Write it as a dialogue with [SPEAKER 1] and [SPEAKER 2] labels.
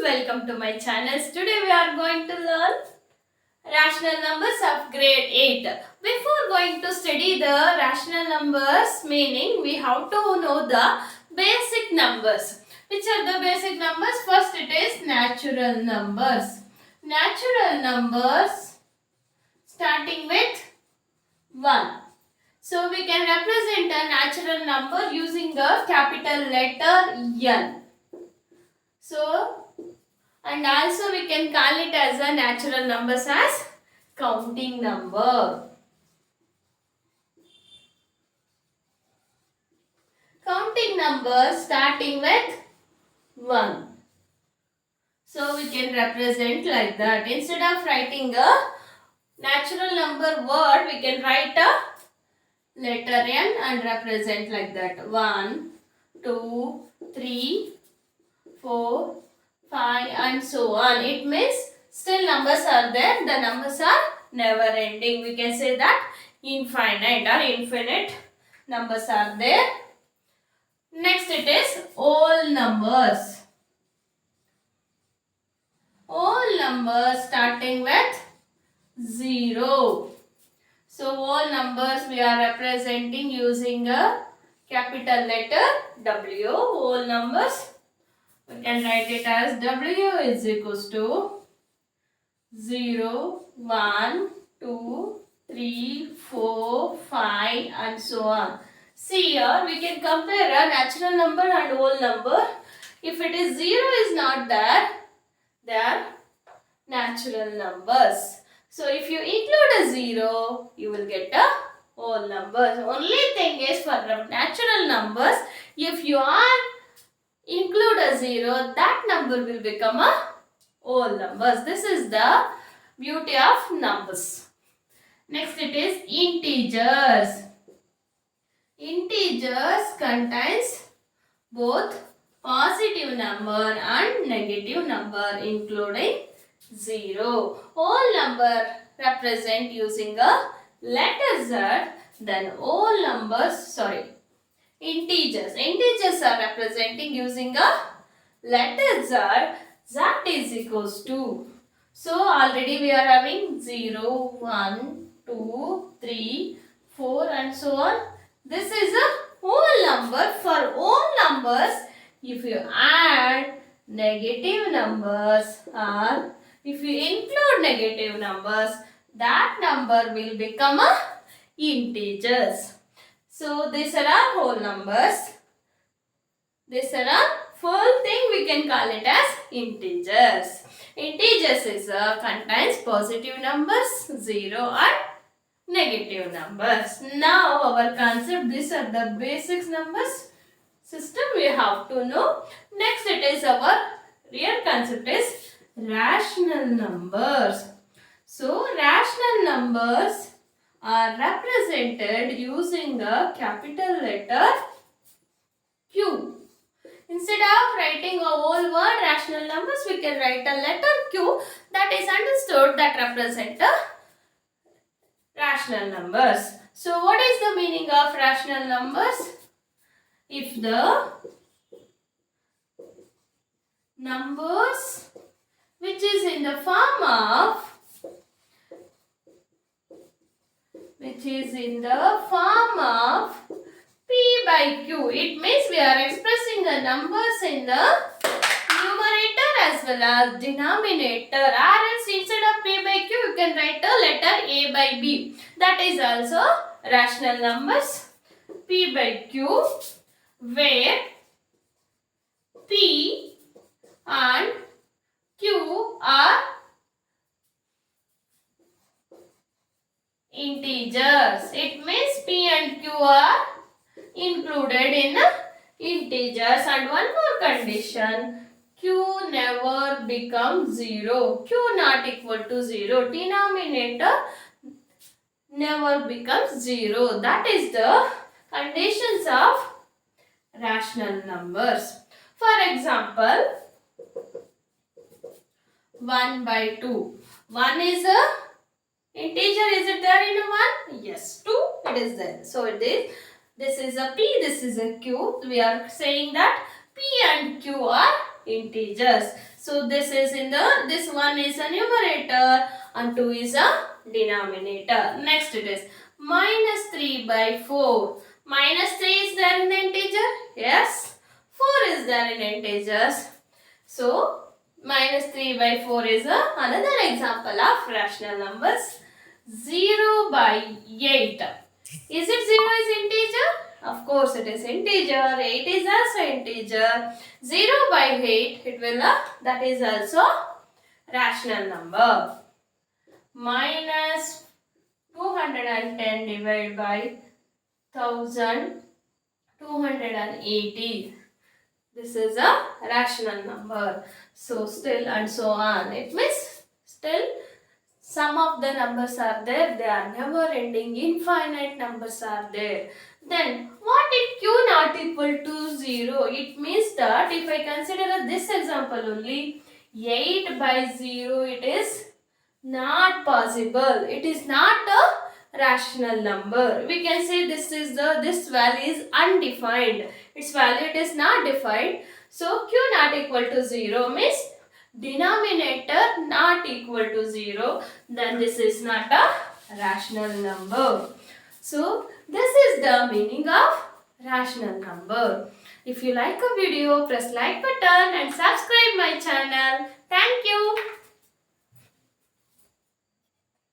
[SPEAKER 1] welcome to my channel. Today we are going to learn rational numbers of grade 8. Before going to study the rational numbers meaning, we have to know the basic numbers. Which are the basic numbers? First it is natural numbers. Natural numbers starting with 1. So we can represent a natural number using a capital letter N. So, and also we can call it as a natural numbers as counting number. Counting numbers starting with 1. So we can represent like that. Instead of writing a natural number word, we can write a letter N and represent like that. 1, 2, 3, 4, 5 and so on. It means still numbers are there. The numbers are never ending. We can say that infinite or infinite numbers are there. Next it is whole numbers. Whole numbers starting with 0. So whole numbers we are representing using a capital letter W. Whole numbers we can write it as W is equals to 0, 1, 2, 3, 4, 5 and so on. See here we can compare a natural number and whole number. If it is 0 is not there, they are natural numbers. So if you include a 0, you will get a whole number. The only thing is for natural numbers, if you are include a 0, that number will become a whole numbers. This is the beauty of numbers. Next it is integers. Integers contains both positive number and negative number including 0. Whole number represent using a letter Z, then whole numbers, integers. Integers are representing using a letter Z. Z is equals to. So already we are having 0, 1, 2, 3, 4 and so on. This is a whole number. For whole numbers, if you add negative numbers or if you include negative numbers, that number will become a integers. So these are our whole numbers. These are our full thing, we can call it as integers. Integers is contains positive numbers, 0 and negative numbers. Now our concept, these are the basics numbers system we have to know. Next it is our real concept is rational numbers. So rational numbers are represented using a capital letter Q. Instead of writing a whole word rational numbers, we can write a letter Q that is understood that represent a rational numbers. So what is the meaning of rational numbers? If the numbers which is in the form of P by Q. It means we are expressing the numbers in the numerator as well as denominator. Or else instead of P by Q, you can write a letter A by B. That is also rational numbers. P by Q, where P and Q are integers. It means P and Q are included in integers. And one more condition, Q never becomes 0. Q not equal to 0. Denominator never becomes 0. That is the conditions of rational numbers. For example, 1 by 2. 1 is a integer. Is it there in 1? Yes. 2 it is there. So it is. This is a P, this is a Q. We are saying that P and Q are integers. So this one is a numerator and 2 is a denominator. Next it is minus 3 by 4. Minus 3 is there in the integer? Yes. 4 is there in integers. So minus 3 by 4 is another example of rational numbers. 0 by 8. Is it 0 is integer? Of course it is integer. 8 is also integer. 0 by 8 it will that is also rational number. Minus 210 divided by 1280. This is a rational number. So still and so on. It means still some of the numbers are there. They are never ending. Infinite numbers are there. Then what if q not equal to 0? It means that if I consider this example only, 8 by 0, it is not possible. It is not a rational number. We can say this value is undefined. Its value it is not defined. So q not equal to 0 means denominator not equal to 0. Then this is not a rational number. So this is the meaning of rational number. If you like a video, press like button and subscribe my channel. Thank you.